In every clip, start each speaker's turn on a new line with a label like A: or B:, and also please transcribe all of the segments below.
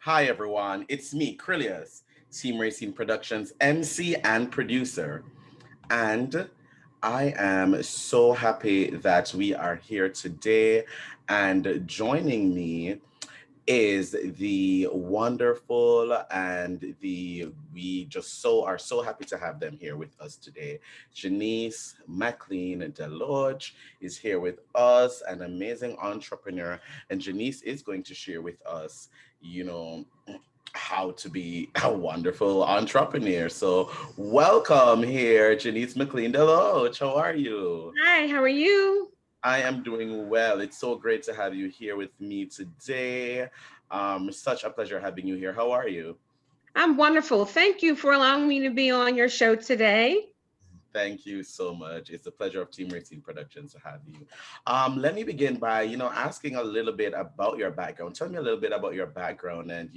A: Hi everyone, it's me, Krylios, Team Racing Productions MC and producer. And I am so happy that we are here today. And joining me is the wonderful and the we just so are so happy to have them here with us today. Janice McLean DeLoatch is here with us, an amazing entrepreneur, and Janice is going to share with us, you know, how to be a wonderful entrepreneur. So welcome here, Janice McLean DeLoatch. How are you?
B: Hi, how are you?
A: I am doing well. It's so great to have you here with me today. Such a pleasure having you here. How are you?
B: I'm wonderful. Thank you for allowing me to be on your show today.
A: Thank you so much. It's a pleasure of Team Racing Productions to have you. Let me begin by, asking a little bit about your background. Tell me a little bit about your background and,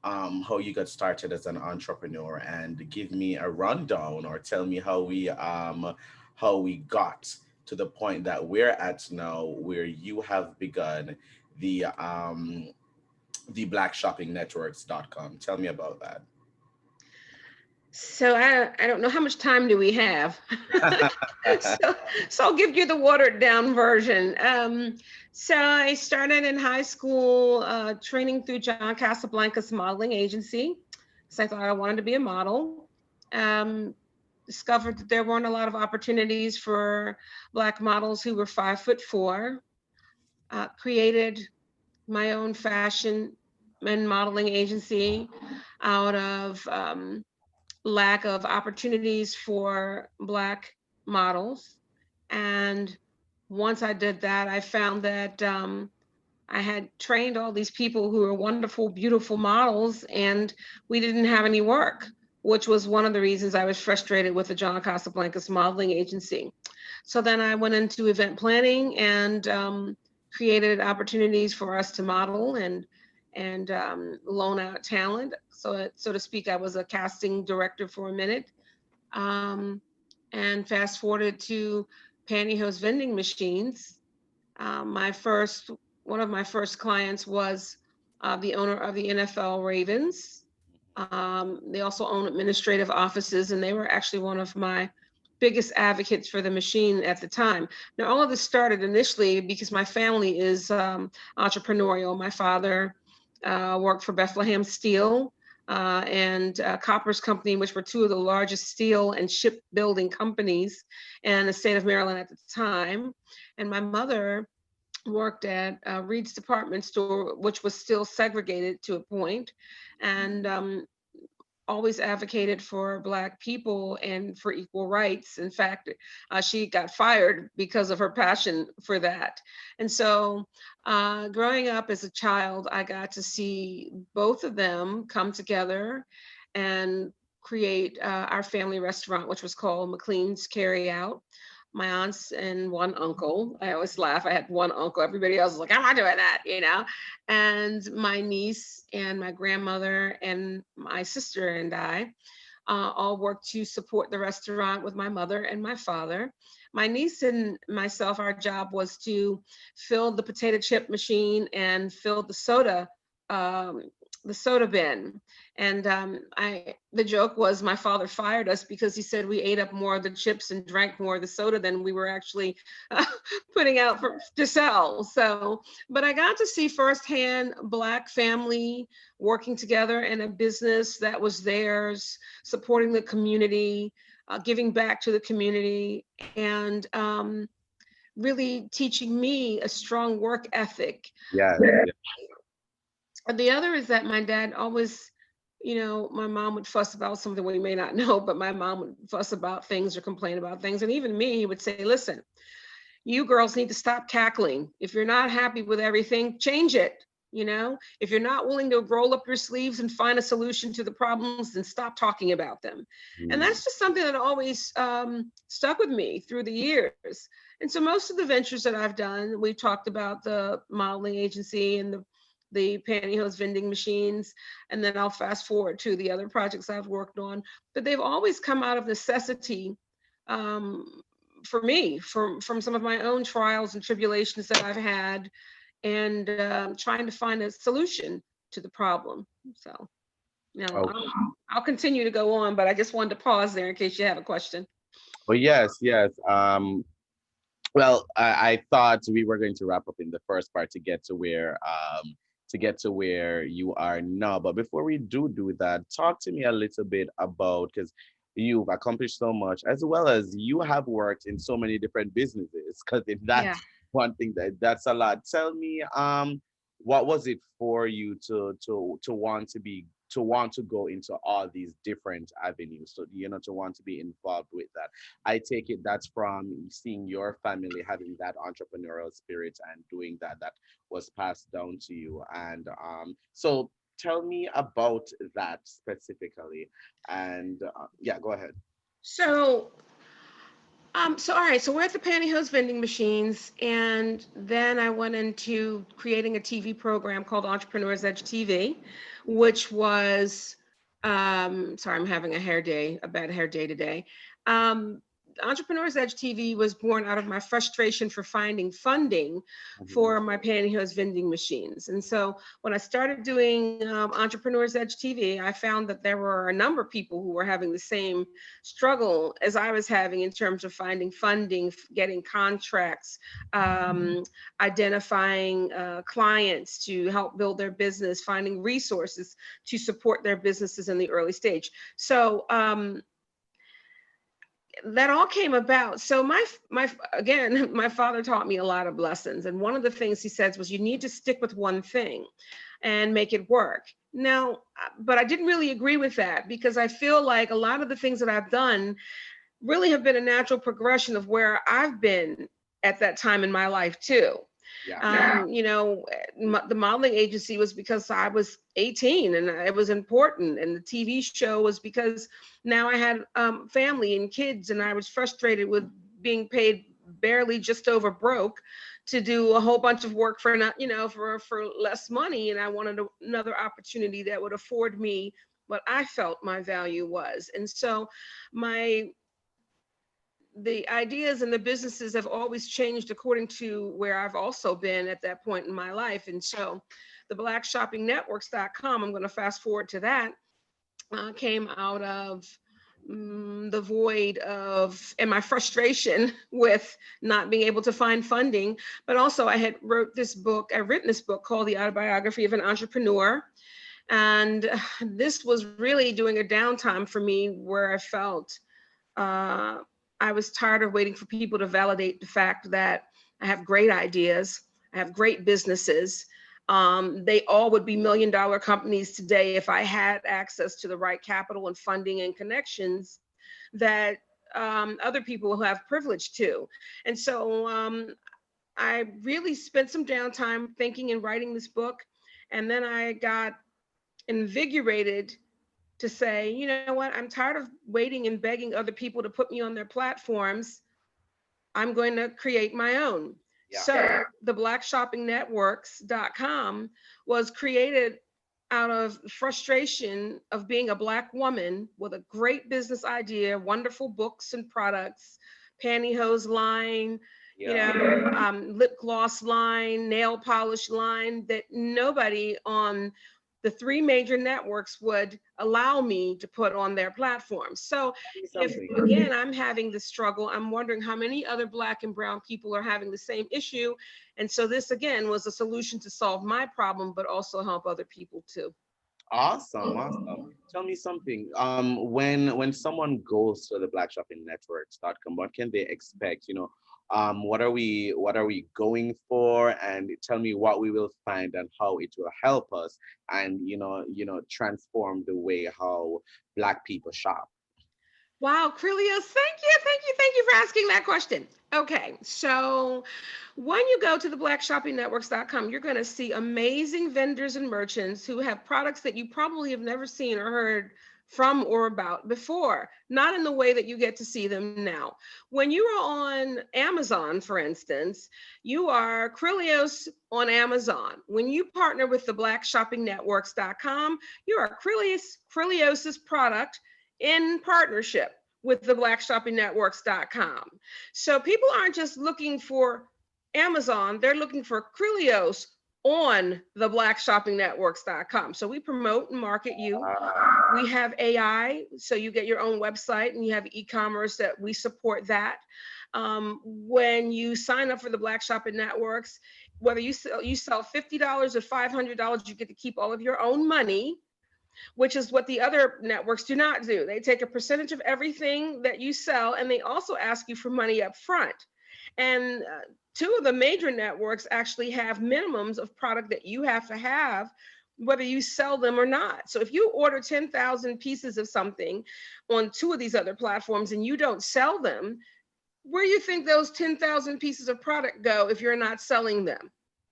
A: how you got started as an entrepreneur, and give me a rundown or tell me how we got to the point that we're at now where you have begun the blackshoppingnetworks.com. Tell me about
B: So I don't know how much time do we have.
A: that.
B: so so I'll give you the watered down version. So I started in high school training through John Casablanca's modeling agency. So I thought I wanted to be a model. Um, Discovered that there weren't a lot of opportunities for Black models who were 5'4". Created my own fashion and modeling agency out of lack of opportunities for Black models. And once I did that, I found that I had trained all these people who were wonderful, beautiful models, and we didn't have any work, which was one of the reasons I was frustrated with the John Casablancas modeling agency. So then I went into event planning and created opportunities for us to model and loan out talent. So to speak, I was a casting director for a minute, um, and fast forwarded to pantyhose vending machines. My first One of my first clients was the owner of the NFL Ravens. They also own administrative offices, and they were actually one of my biggest advocates for the machine at the time. Now, all of this started initially because my family is entrepreneurial. My father worked for Bethlehem Steel and Coppers Company, which were two of the largest steel and shipbuilding companies in the state of Maryland at the time. And my mother worked at Reed's department store, which was still segregated to a point, and always advocated for Black people and for equal rights. In fact, she got fired because of her passion for that. And so, growing up as a child, I got to see both of them come together and create our family restaurant, which was called McLean's Carryout. My aunts and one uncle. I always laugh. I had one uncle. Everybody else was like, I'm not doing that, you know. And my niece and my grandmother and my sister and I all worked to support the restaurant with my mother and my father. My niece and myself, our job was to fill the potato chip machine and fill um, the soda bin. And the joke was my father fired us because he said we ate up more of the chips and drank more of the soda than we were actually uh, putting out to sell. So, but I got to see firsthand Black family working together in a business that was theirs, supporting the community, giving back to the community, and really teaching me a strong work ethic.
A: Yes.
B: The other is that my dad always, my mom would fuss about something we may not know, but my mom would fuss about things or complain about things. And even me, he would say, listen, you girls need to stop cackling. If you're not happy with everything, change it. If you're not willing to roll up your sleeves and find a solution to the problems, then stop talking about them. And
A: Mm.
B: that's just something that always stuck with me through the years. And so most of the ventures that I've done, we've talked about the modeling agency and the pantyhose vending machines, and then I'll fast forward to the other projects I've worked on. But they've always come out of necessity um, for me, from some of my own trials and tribulations that I've had, and trying to find a solution to the problem. So,
A: Oh,
B: I'll continue to go on, but I just wanted to pause there in case you have a question.
A: well, yes, yes. Well, I thought we were going to wrap up in the first part to get to where you are now. But before we do that, talk to me a little bit about, because you've accomplished so much, as well as you have worked in so many different businesses. Because if
B: Yeah.
A: that's one thing, that's a lot. Tell me, what was it for you to want to go into all these different avenues? So, to want to be involved with that. I take it that's from seeing your family having that entrepreneurial spirit and doing that, that was passed down to you. And so tell me about that specifically. And yeah, go ahead.
B: So, all right, so we're at the pantyhose vending machines, and then I went into creating a TV program called Entrepreneur's Edge TV, which was, sorry, I'm having a bad hair day today. Um, Entrepreneur's Edge TV was born out of my frustration for finding funding
A: Mhm.
B: for my pantyhose vending machines. And so when I started doing Entrepreneur's Edge TV, I found that there were a number of people who were having the same struggle as I was having in terms of finding funding, getting contracts, identifying clients to help build their business, finding resources to support their businesses in the early stage. So that all came about. So my again, my father taught me a lot of lessons, and one of the things he said was, you need to stick with one thing and make it work. Now, but I didn't really agree with that, because I feel like a lot of the things that I've done really have been a natural progression of where I've been at that time in my life too.
A: Yeah.
B: The modeling agency was because I was 18 and it was important, and the TV show was because now I had family and kids, and I was frustrated with being paid barely just over broke to do a whole bunch of work for not, for less money, and I wanted another opportunity that would afford me what I felt my value was. And so my the ideas and the businesses have always changed according to where I've also been at that point in my life. And so the blackshoppingnetworks.com, I'm going to fast forward to that, came out of the void of and my frustration with not being able to find funding. But also I had written this book called The Autobiography of an Entrepreneur. And this was really doing a downtime for me where I felt uh, I was tired of waiting for people to validate the fact that I have great ideas, I have great businesses. They all would be $1 million companies today if I had access to the right capital and funding and connections that other people will have privilege to. And so I really spent some downtime thinking and writing this book. And then I got invigorated to say, you know what, I'm tired of waiting and begging other people to put me on their platforms. I'm going to create my own.
A: Yeah.
B: So the blackshoppingnetworks.com was created out of frustration of being a Black woman with a great business idea, wonderful books and products, pantyhose line,
A: Yeah.
B: lip gloss line, nail polish line, that nobody on the three major networks would allow me to put on their platforms. So if,
A: Something.
B: again, I'm having the struggle, I'm wondering how many other Black and brown people are having the same issue. And so this, again, was a solution to solve my problem, but also help other people too.
A: Awesome, awesome. Tell me something. When someone goes to the blackshoppingnetworks.com, what can they expect? What are we going for? And tell me what we will find and how it will help us and transform the way how Black people shop.
B: Wow, Krylios, thank you for asking that question. Okay, so when you go to the blackshoppingnetworks.com, you're going to see amazing vendors and merchants who have products that you probably have never seen or heard from or about before, not in the way that you get to see them now. When you are on Amazon, for instance, you are Krylios on Amazon. When you partner with the blackshoppingnetworks.com, you are Krylios's product in partnership with the blackshoppingnetworks.com. So people aren't just looking for Amazon, they're looking for Krylios on the blackshoppingnetworks.com. So we promote and market you. We have AI, so you get your own website, and you have e-commerce that we support that. When you sign up for the Black Shopping Networks, whether you sell $50 or $500, you get to keep all of your own money, which is what the other networks do not do. They take a percentage of everything that you sell, and they also ask you for money up front. And two of the major networks actually have minimums of product that you have to have, whether you sell them or not. So if you order 10,000 pieces of something on two of these other platforms and you don't sell them, where do you think those 10,000 pieces of product go if you're not selling them?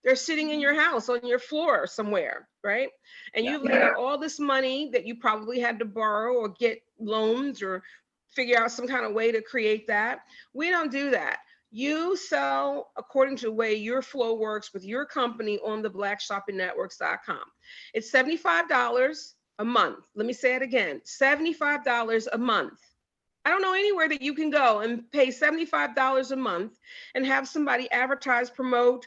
B: They're sitting in your house on your floor somewhere, right? And you've laid out all this money that you probably had to borrow or get loans or figure out some kind of way to create that. We don't do that. You sell according to the way your flow works with your company on the blackshoppingnetworks.com. It's $75 a month. Let me say it again, $75 a month. I don't know anywhere that you can go and pay $75 a month and have somebody advertise, promote,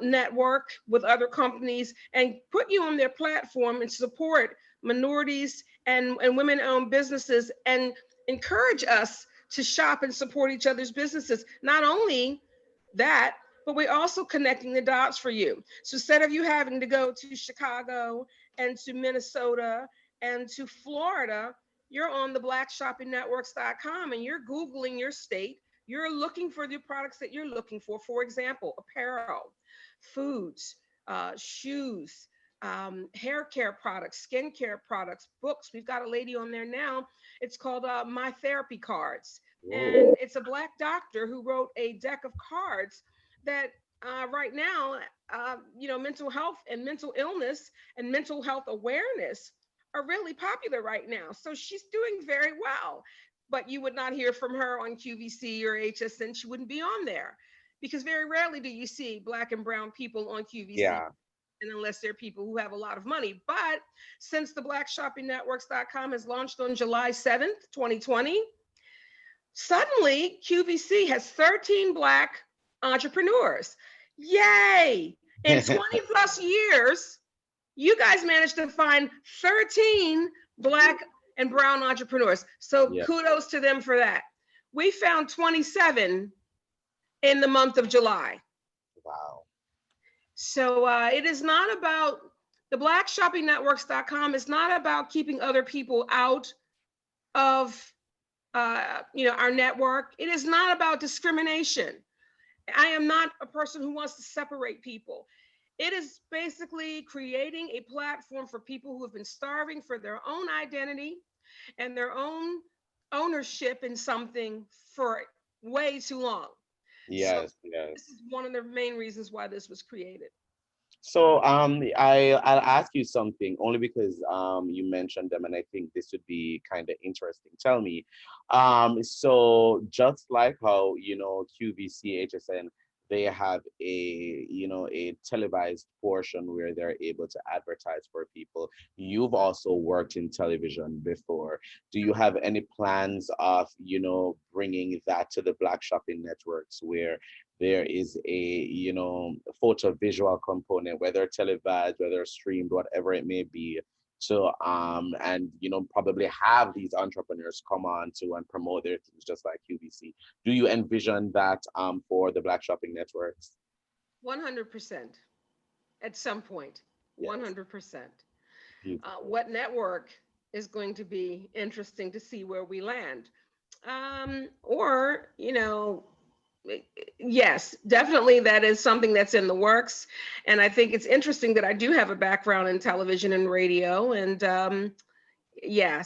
B: network with other companies and put you on their platform and support minorities and women-owned businesses and encourage us to shop and support each other's businesses. Not only that, but we're also connecting the dots for you. So instead of you having to go to Chicago and to Minnesota and to Florida, you're on the blackshoppingnetworks.com and you're Googling your state. You're looking for the products that you're looking for. For example, apparel, foods, shoes, hair care products, skin care products, books. We've got a lady on there now. It's called My Therapy Cards. Whoa. And it's a Black doctor who wrote a deck of cards that right now, mental health and mental illness and mental health awareness are really popular right now. So she's doing very well, but you would not hear from her on QVC or HSN. She wouldn't be on there because very rarely do you see Black and brown people on QVC. Yeah. And unless they're people who have a lot of money. But since the blackshoppingnetworks.com has launched on July 7th, 2020, suddenly QVC has 13 Black entrepreneurs. Yay! In 20 plus years, you guys managed to find 13 Black and brown entrepreneurs. So kudos to them for that. We found 27 in the month of July. Wow. So it is not about the blackshoppingnetworks.com. It's not about keeping other people out of our network. It is not about discrimination. I am not a person who wants to separate people. It is basically creating a platform for people who have been starving for their own identity and their own ownership in something for way too long.
C: Yes,
B: so This is one of the main reasons why this was created.
C: So I'll ask you something only because you mentioned them and I think this would be kind of interesting. Tell me, so just like how QVC, HSN, they have a televised portion where they're able to advertise for people. You've also worked in television before. Do you have any plans of bringing that to the Black Shopping Networks where there is a photo visual component, whether televised, whether streamed, whatever it may be, to and probably have these entrepreneurs come on to and promote their things just like QVC? Do you envision that for the Black Shopping Networks?
B: 100% at some point. 100%. What network is going to be interesting to see where we land? Yes, definitely that is something that's in the works. And I think it's interesting that I do have a background in television and radio. And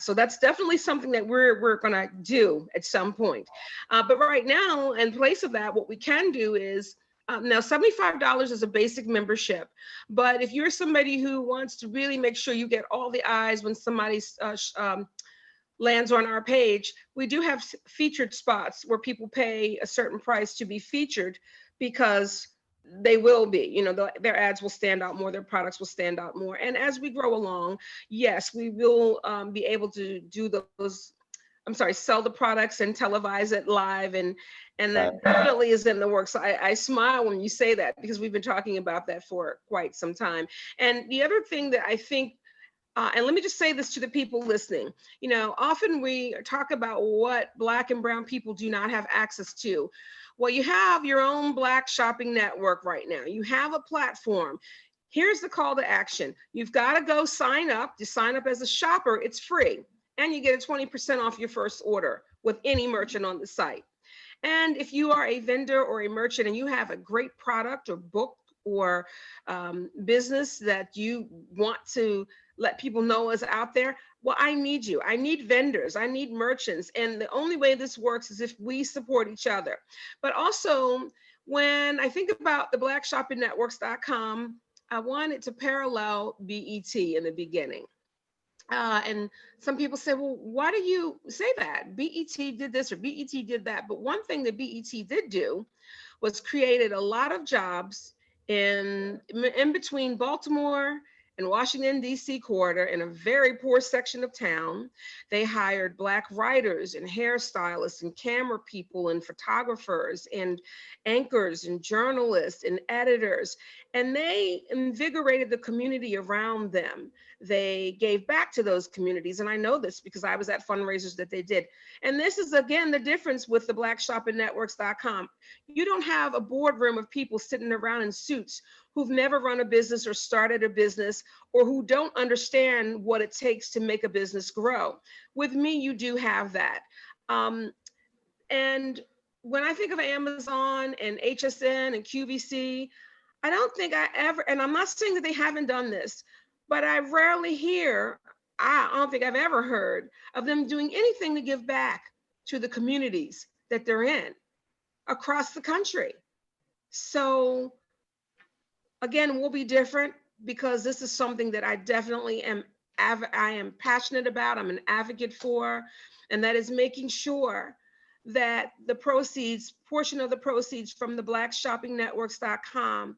B: so that's definitely something that we're going to do at some point. But right now, in place of that, what we can do is, now $75 is a basic membership. But if you're somebody who wants to really make sure you get all the eyes when somebody's lands on our page, we do have featured spots where people pay a certain price to be featured because they will be, their ads will stand out more, their products will stand out more. And as we grow along, yes, we will be able to do those sell the products and televise it live, and that definitely is in the works. I smile when you say that, because we've been talking about that for quite some time. And the other thing that I think, and let me just say this to the people listening, often we talk about what Black and brown people do not have access to. Well, you have your own Black shopping network right now. You have a platform. Here's the call to action. You've got to go sign up. You sign up as a shopper, it's free. And you get a 20% off your first order with any merchant on the site. And if you are a vendor or a merchant and you have a great product or book or business that you want to let people know is out there, well, I need you. I need vendors. I need merchants. And the only way this works is if we support each other. But also, when I think about the blackshoppingnetworks.com, I wanted to parallel BET in the beginning. And some people say, well, why do you say that? BET did this or BET did that. But one thing that BET did do was created a lot of jobs in between Baltimore and Washington, D.C. corridor, in a very poor section of town. They hired Black writers and hairstylists and camera people and photographers and anchors and journalists and editors. And they invigorated the community around them. They gave back to those communities. And I know this because I was at fundraisers that they did. And this is, again, the difference with the blackshoppingnetworks.com. You don't have a boardroom of people sitting around in suits who've never run a business or started a business, or who don't understand what it takes to make a business grow. With me, you do have that. And when I think of Amazon and HSN and QVC, I don't think I ever, and I'm not saying that they haven't done this, but I rarely hear, I don't think I've ever heard of them doing anything to give back to the communities that they're in across the country. So again, we'll be different because this is something that I definitely am, I am passionate about, I'm an advocate for, and that is making sure that the proceeds, portion of the proceeds from the blackshoppingnetworks.com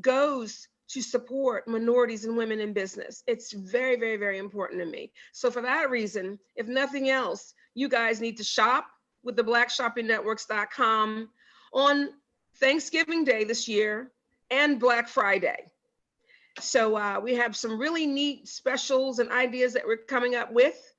B: goes to support minorities and women in business. It's very, very, very important to me. So for that reason, if nothing else, you guys need to shop with the blackshoppingnetworks.com on Thanksgiving Day this year and Black Friday. So we have some really neat specials and ideas that we're coming up with.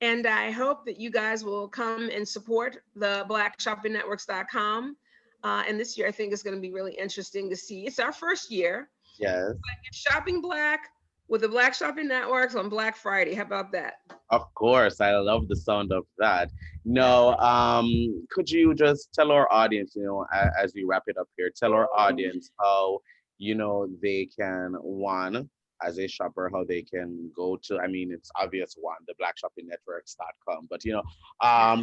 B: And I hope that you guys will come and support the blackshoppingnetworks.com. And this year, I think is going to be really interesting to see. It's our first year.
C: Yes.
B: But you're shopping Black with the Black Shopping Networks on Black Friday. How about that?
C: Of course, I love the sound of that. No, could you just tell our audience, as we wrap it up here, tell our audience how, they can, one, as a shopper, how they can go to, I mean, it's obvious one, the blackshoppingnetworks.com, but,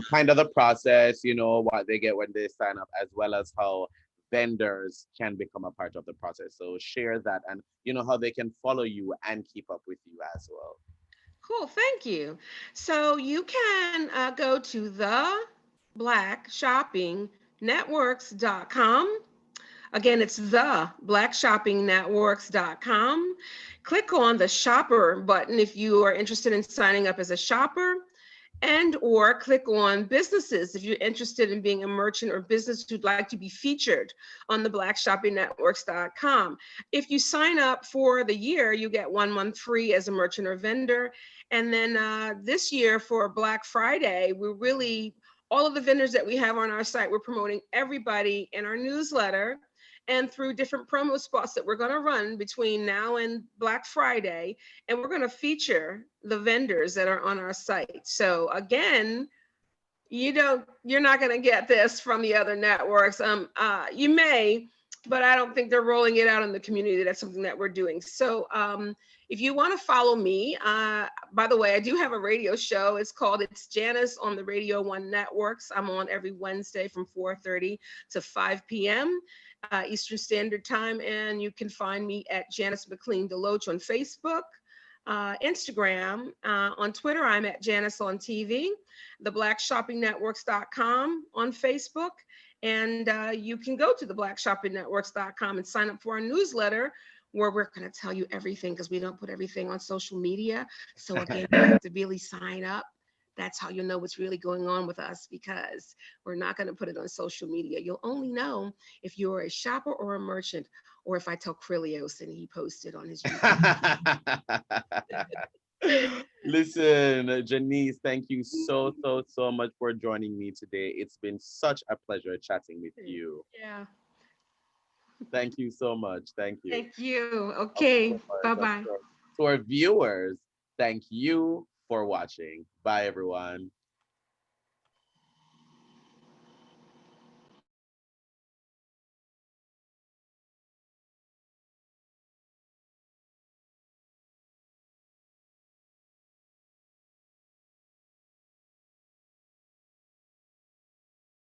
C: kind of the process, what they get when they sign up, as well as how vendors can become a part of the process. So share that and, how they can follow you and keep up with you as well.
B: Cool, thank you. So you can go to the blackshoppingnetworks.com. Again, it's the blackshoppingnetworks.com. Click on the shopper button if you are interested in signing up as a shopper, and or click on businesses if you're interested in being a merchant or business who'd like to be featured on the blackshoppingnetworks.com. If you sign up for the year, you get 1 month free as a merchant or vendor. And then this year for Black Friday, we're really, all of the vendors that we have on our site, we're promoting everybody in our newsletter and through different promo spots that we're going to run between now and Black Friday. And we're going to feature the vendors that are on our site. So again, you're not going to get this from the other networks. You may, but I don't think they're rolling it out in the community. That's something that we're doing. So if you want to follow me, by the way, I do have a radio show. It's called It's Janice on the Radio 1 Networks. I'm on every Wednesday from 4:30 to 5 p.m. Eastern Standard Time. And you can find me at Janice McLean DeLoatch on Facebook, Instagram, on Twitter, I'm at Janice on TV, the blackshoppingnetworks.com on Facebook. And you can go to the blackshoppingnetworks.com and sign up for our newsletter, where we're going to tell you everything because we don't put everything on social media. So again, you have to really sign up That's how you'll know what's really going on with us, because we're not going to put it on social media. You'll only know if you're a shopper or a merchant, or if I tell Krylios and he posted on his YouTube.
C: Listen, Janice, thank you so much for joining me today. It's been such a pleasure chatting with you.
B: Yeah.
C: Thank you so much. Thank you.
B: Thank you.
C: Of
B: Okay.
C: course,
B: Bye
C: of
B: bye.
C: course. To our viewers, thank you for watching. Bye, everyone.